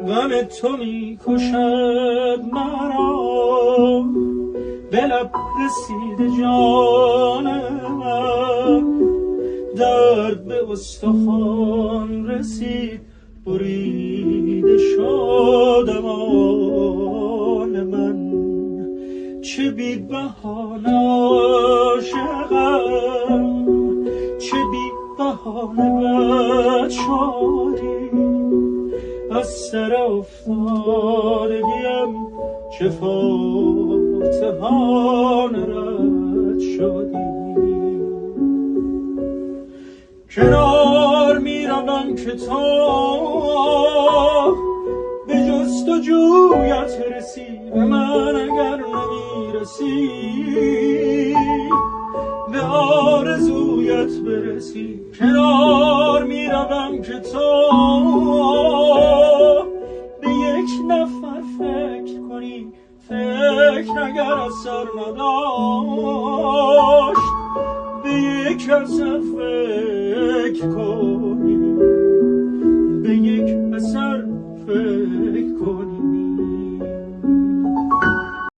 غم تو می کشد مرا، به لب رسید جانم، درد به استخوان رسید، بریده شدم آن من. چه بی بهانه عاشقم، چه بی بهانه بد شدی، از سر افتادگیم چه فاتحان رد شدی. کنار می روم که تو به جستجویت رسی، به من اگر نمی رسی به آرزویت برسی. کنار می روم که تو به یک نفر فکر کنی، فکر اگر اثر نداشت به یک اثر فکر کنی.